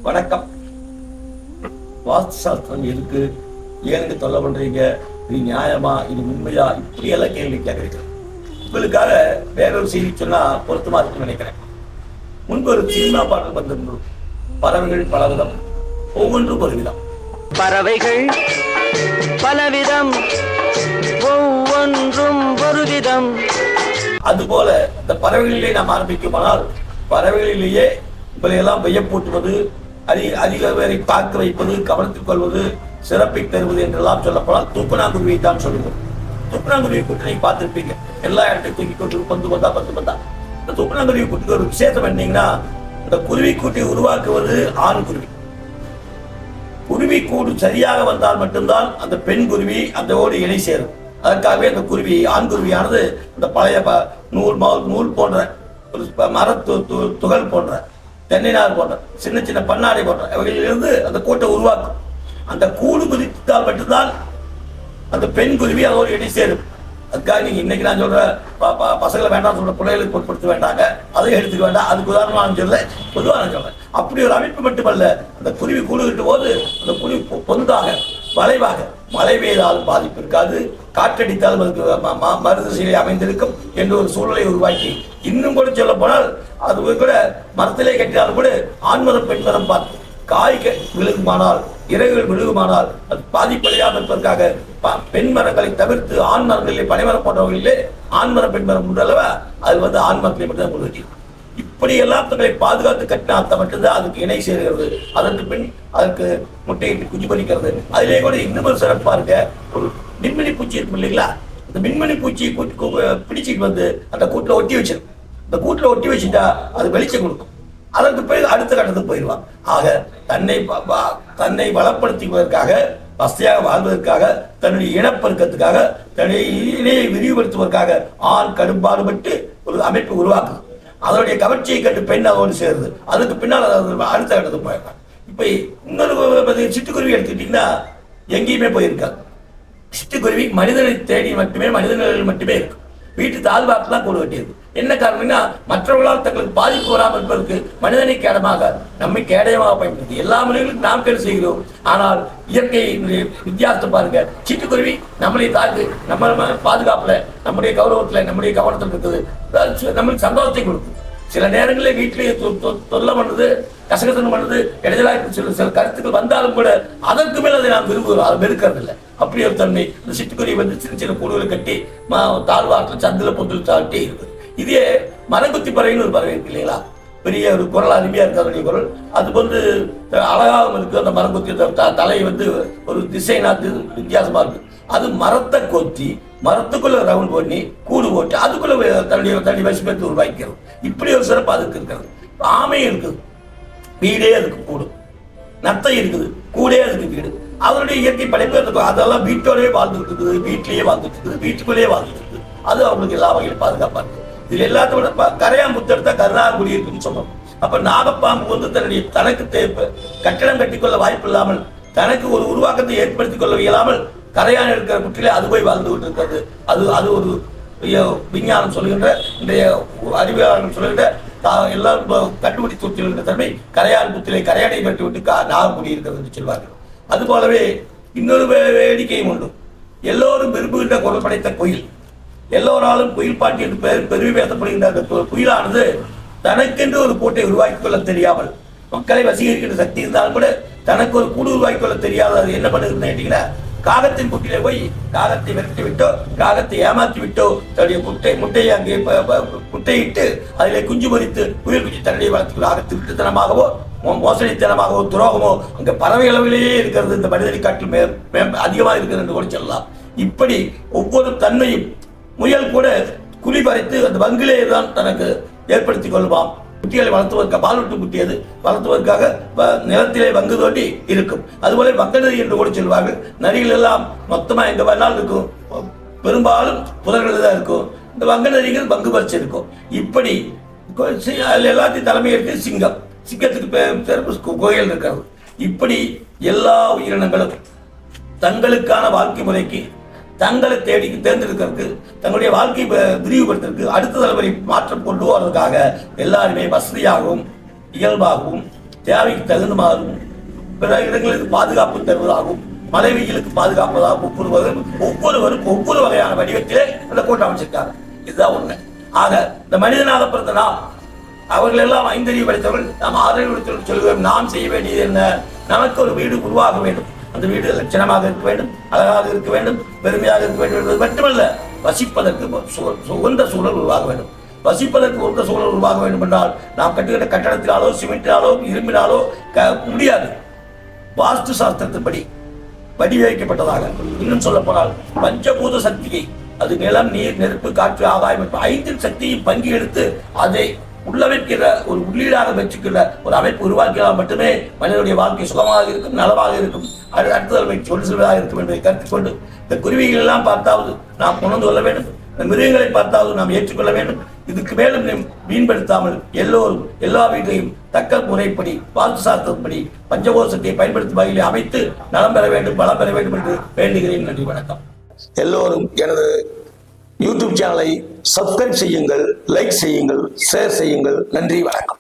வணக்கம். வாஸ்து சாஸ்திரம் இருக்கு, ஏனுக்கு தொல்லை பண்றீங்க, இது நியாயமா, இது உண்மையா, இப்படி எல்லாம் கேள்வி கேட்கறீங்க. உங்களுக்காக வேறொரு செய்தி சொன்னா பொருத்தமா இருக்குன்னு நினைக்கிறேன். முன்பு ஒரு சினிமா பாடல் வந்திருந்தது. பறவைகள் பலவிதம், ஒவ்வொன்றும் ஒரு விதம். பறவைகள் பலவிதம், ஒவ்வொன்றும் ஒரு விதம். அதுபோல இந்த பறவைகளிலே நாம் ஆரம்பிக்குமானால், பறவைகளிலேயே இவரையெல்லாம் வியப்பூட்டுவது, அதிக பேரை பார்க்க வைப்பது, கவனத்தில் கொள்வது, சிறப்பை தருவது என்றெல்லாம் சொல்லப்போனால் தூக்கணாங்குருவியை தான் சொல்லுவோம். தூக்கணாங்குருவி கூட்டணி பார்த்துருப்பீங்க. எல்லா இடத்தையும் தூக்கி கொண்டு பந்து பந்தா. இந்த தூக்கணாங்குருவி கூட்டுக்கு ஒரு விசேஷம் என்னங்கன்னா, இந்த குருவி கூட்டை உருவாக்குவது ஆண் குருவி. குருவி கூடு சரியாக வந்தால் மட்டும்தான் அந்த பெண் குருவி அதோடு இணை சேரும். அதற்காகவே அந்த குருவி, ஆண் குருவியானது அந்த பழைய நூல் போன்ற ஒரு மர துகள் போன்ற, தென்னை நார் போன்ற, சின்ன சின்ன பண்ணாடை போன்ற அவைகளிலிருந்து அந்த கூட்டை உருவாக்கும். அந்த கூடு குதித்தால் மட்டும்தான் அந்த பெண் குருவி அதோடு இணை சேரும். அதுக்காக நீங்க இன்னைக்கு நான் சொல்ற பசங்களை வேண்டாம் சொல்ற பிள்ளைகளுக்கு பொருட்படுத்த வேண்டாங்க, அதை எடுத்துக்க வேண்டாம். அதுக்கு உதாரணமா நான் சொல்ல, பொதுவாக நான் சொல்றேன். அப்படி ஒரு அமைப்பு மட்டுமல்ல, அந்த குருவி கூடு கட்டும் போது அந்த குருவி பொந்தாக வளைவாக, மழை பெய்தாலும் பாதிப்பு இருக்காது, காற்றடித்தாலும் அதுக்கு மருந்து சீலை அமைந்திருக்கும் என்ற ஒரு சூழலை உருவாக்கி, இன்னும் கூட சொல்ல போனால் அது கூட மரத்திலே கட்டினாலும் கூட ஆண்மரம் பெண்மரம் பார்த்து காய் விழுகுமானால், இறகுகள் விழுகுமானால் அது பாதிப்படையாமல் இருப்பதற்காக பெண் மரங்களை தவிர்த்து ஆண் மரங்களிலே, பனைமரம் போன்றவர்களிலே ஆண்மரம் பெண்மரம் உண்டல்லவா, அது ஆண் மரத்திலே மட்டும்தான் கொண்டு. இப்படி எல்லாம் தங்களை பாதுகாத்து கட்டினாத்த மட்டும்தான் அதுக்கு இணை சேர்கிறது. அதற்கு பின் அதற்கு முட்டையிட்டு குஞ்சு பறிக்கிறது. அதிலே கூட இன்னும் ஒரு சிறப்பா இருக்க, ஒரு மின்மணி பூச்சி இருக்கும் இல்லைங்களா, அந்த மின்மணி பூச்சியை பிடிச்சிட்டு வந்து அந்த கூட்டுல ஒட்டி வச்சிருக்கும். இந்த கூட்டுல ஒட்டி வச்சுட்டா அது வெளிச்சம் கொடுக்கும். அதற்கு பிறகு அடுத்த கட்டத்துக்கு போயிடுவான். ஆக தன்னை வளப்படுத்துவதற்காக, வசதியாக வாழ்வதற்காக, தன்னுடைய இனப்பெருக்கத்துக்காக, தன்னுடைய இணையை விரிவுபடுத்துவதற்காக ஆண் கடும்பாடுபட்டு ஒரு அமைப்பு உருவாக்குது. அதனுடைய கவர்ச்சியை கண்டு பெண் அதோடு சேருது. அதுக்கு பின்னால் அடுத்த கட்டத்துக்கு போயிருக்காங்க. இப்ப இன்னொரு சிட்டுக்குருவி எடுத்துக்கிட்டீங்கன்னா எங்கேயுமே போயிருக்காது. சிட்டுக்குருவி மனிதனை தேடி மட்டுமே, மனிதர்கள் மட்டுமே இருக்கு. வீட்டு தாழ்வாக்கெல்லாம் கூடு கட்டியிருக்கு. என்ன காரணம்னா, மற்றவர்களால் தங்களுக்கு பாதிப்பு வராமல் இருப்பதற்கு மனிதனை கேடமாக, நம்மை கேடயமாக பயன்படுத்தி எல்லா மனிதர்களுக்கும் நாம் கேடு செய்கிறோம். ஆனால் இயற்கை வித்தியாசத்தை பாருங்க. சிட்டுக்குருவி நம்மளை தாக்கு, நம்ம பாதுகாப்புல, நம்முடைய கௌரவத்துல, நம்முடைய கவனத்தில் இருக்குது, நம்மளுக்கு சந்தோஷத்தை கொடுக்கும். சில நேரங்களில் வீட்டிலேயே தொல்லை பண்ணுது, கசகசனம் பண்ணுது, இடைஞ்சலாக சில கருத்துக்கள் வந்தாலும் கூட அதற்கு மேல் அதை நாம் விரும்புகிறோம், அதை வெறுக்கிறது இல்லை. அப்படி ஒரு தன்மை இந்த சிட்டுக்குருவி சின்ன சின்ன கூடுகளை கட்டி தாழ்வாட்டில் சந்தில பொந்தில் சாப்பிட்டே இருக்குது. இதே மரங்குத்தி பறவைன்னு ஒரு பறவை இருக்கு இல்லைங்களா, பெரிய ஒரு குரல், அருமையா இருக்கு அதனுடைய குரல். அது அழகாகவும் இருக்கு. அந்த மரங்குத்தி தலை ஒரு திசைனா வித்தியாசமா இருக்கு. அது மரத்தை கொத்தி மரத்துக்குள்ள ரவுண்ட் பண்ணி கூடு போட்டு அதுக்குள்ள தண்ணி வசிப்பத்தை உருவாக்கிறது. இப்படி ஒரு சிறப்பு அதுக்கு இருக்கிறது. ஆமை இருக்குது, வீடே அதுக்கு கூடு. நத்தை இருக்குது, கூடே அதுக்கு வீடு. அதனுடைய இயற்கை படைப்பு இருக்கும். அதெல்லாம் வீட்டோடய வாழ்ந்துட்டு இருக்குது, வீட்டிலேயே வாழ்ந்துட்டு இருக்குது, வீட்டுக்குள்ளேயே வாழ்ந்துட்டு இருக்குது. அது அவங்களுக்கு எல்லா வகையிலும் பாதுகாப்பா இருக்கு. இது எல்லாத்தோட கரையாம்புத்து எடுத்தா கருணாகுடி இருக்குன்னு சொல்றோம். அப்ப நாகப்பாம்பு தனக்கு கட்டிடம் கட்டிக்கொள்ள வாய்ப்பு இல்லாமல், தனக்கு ஒரு உருவாக்கத்தை ஏற்படுத்திக் கொள்ள இயலாமல் கரையான் இருக்கிற புற்றிலே அது போய் வாழ்ந்து கொண்டு இருக்கிறது. அது ஒரு விஞ்ஞானம் சொல்லுகின்ற, இன்றைய அறிவியலாளர்கள் சொல்லுகின்ற எல்லாரும் கண்டுபிடித்து சொல்லுகின்ற தன்மை கரையான் புத்திலே கரையானை கட்டி விட்டு நாகமுடி இருக்கிறது என்று சொல்வார்கள். அது போலவே இன்னொரு வேடிக்கையும் உண்டு. எல்லோரும் விரும்புகின்ற குரல் படைத்த குயில், எல்லோராலும் குயில் பாட்டி என்று பெருமை பேசப்படுகின்ற அந்த குயிலானது தனக்கென்று ஒரு கூட்டை உருவாக்கிக் கொள்ள தெரியாமல், மக்களை வசீகரிக்கின்ற சக்தி இருந்தாலும் கூட தனக்கு ஒரு கூடு உருவாக்கிக் கொள்ள தெரியாத அது என்ன பண்ணுறதுன்னு கேட்டீங்கன்னா, காகத்தின் குட்டிலே போய் காகத்தை விரட்டி விட்டோ, காகத்தை ஏமாற்றி விட்டோ, தன்னுடைய முட்டையை அங்கே முட்டையிட்டு அதிலே குஞ்சு பொறித்து குயில் குஞ்சு தன்னுடைய வளர்த்து காகத்து விட்டுத்தனமாகவோ, மோசடித்தனமாகவோ, துரோகமோ அங்கே பறவை அளவிலேயே இருக்கிறது. இந்த மனிதனை காட்டில் அதிகமாக இருக்கிறது என்று கூட சொல்லலாம். இப்படி ஒவ்வொரு தன்மையும், முயல் கூட குழி பறித்து அந்த வங்கிலே தான் தனக்கு ஏற்படுத்திக் கொள்வான். குட்டிகளை வளர்த்துவதற்காக, பாலூட்டு குட்டியது வளர்த்துவதற்காக நிலத்திலே வங்கு தோண்டி இருக்கும். அதுபோல வங்கநதி என்று கூட சொல்வார்கள். நதிகள் எல்லாம் மொத்தமா எங்க வேணாலும் இருக்கும், பெரும்பாலும் புதர்கள் தான் இருக்கும். இந்த வங்க நதிகள் வங்கு பறிச்சு இருக்கும். இப்படி எல்லாத்தையும் தலைமை எடுத்து சிங்கம், சிங்கத்துக்கு கோயில் இருக்கிறது. இப்படி எல்லா உயிரினங்களும் தங்களுக்கான வாழ்க்கை முறைக்கு, தங்களை தேர்ந்தெடுக்கிறதுக்கு, தங்களுடைய வாழ்க்கை விரிவுபடுத்துறதுக்கு, அடுத்த தலைமுறை மாற்றம் கொண்டு வருவதற்காக எல்லாருமே வசதியாகவும் இயல்பாகவும் தேவைக்கு தகுந்தமாகவும் பிற இடங்களுக்கு பாதுகாப்பு தருவதாகவும் மழை வெயிலுக்கு பாதுகாப்பதாக ஒவ்வொருவரும் ஒவ்வொரு வகையான வடிவத்திலே அந்த கோட்டை அமைச்சிருக்காங்க. இதுதான் உண்மை. ஆக இந்த மனிதனாக பிறந்த நாம் அவர்கள் எல்லாம் 5 அறிவு படித்தவர்கள், நாம் 6 அறிவு படித்தவர்கள் சொல்லுவோம். நாம் செய்ய வேண்டியது என்ன? நமக்கு ஒரு வீடு உருவாக வேண்டும். அந்த வீடு லட்சணமாக இருக்க வேண்டும், அழகாக இருக்க வேண்டும், பெருமையாக இருக்க வேண்டும் என்பது மட்டுமல்ல, வசிப்பதற்கு உகந்த சூழல் உருவாக வேண்டும். வசிப்பதற்கு உகந்த சூழல் உருவாக வேண்டும் என்றால் நாம் கட்டுகின்ற கட்டடத்தினாலோ சிமெண்டினாலோ இரும்பினாலோ முடியாது. வாஸ்து சாஸ்திரத்தின்படி வடிவமைக்கப்பட்டதாக, இன்னும் சொல்ல போனால் பஞ்சபூத சக்தியை, அது நிலம், நீர், நெருப்பு, காற்று, ஆதாயம் 5 சக்தியை பங்கி எடுத்து அதை உள்ளமைக்கிற ஒரு உள்ளீடாக வச்சுக்கிற ஒரு அமைப்பு உருவாக்கினால் மட்டுமே மனிதனுடைய வாழ்க்கை சுகமாக இருக்கும், நலமாக இருக்கும், அடுத்த தலைமை சொல்லி செல்வதாக இருக்கும் என்பதை கருத்தில் கொண்டு இந்த குருவிகள் எல்லாம் பார்த்தாவது நாம் உணர்ந்து கொள்ள வேண்டும். இந்த மிருகங்களை பார்த்தாவது நாம் ஏற்றுக்கொள்ள வேண்டும். இதுக்கு மேலும் மீன்படுத்தாமல் எல்லோரும் எல்லா வீட்டையும் தக்க முறைப்படி வாஸ்து சாஸ்திரப்படி பஞ்சபோசத்தை பயன்படுத்தும் வகையில் அமைத்து நலம் பெற வேண்டும், வளம் பெற வேண்டும் என்று வேண்டுகிறேன். நன்றி, வணக்கம். எல்லோரும் எனது யூடியூப் சேனலை சப்ஸ்கிரைப் செய்யுங்கள், லைக் செய்யுங்கள், ஷேர் செய்யுங்கள். நன்றி, வணக்கம்.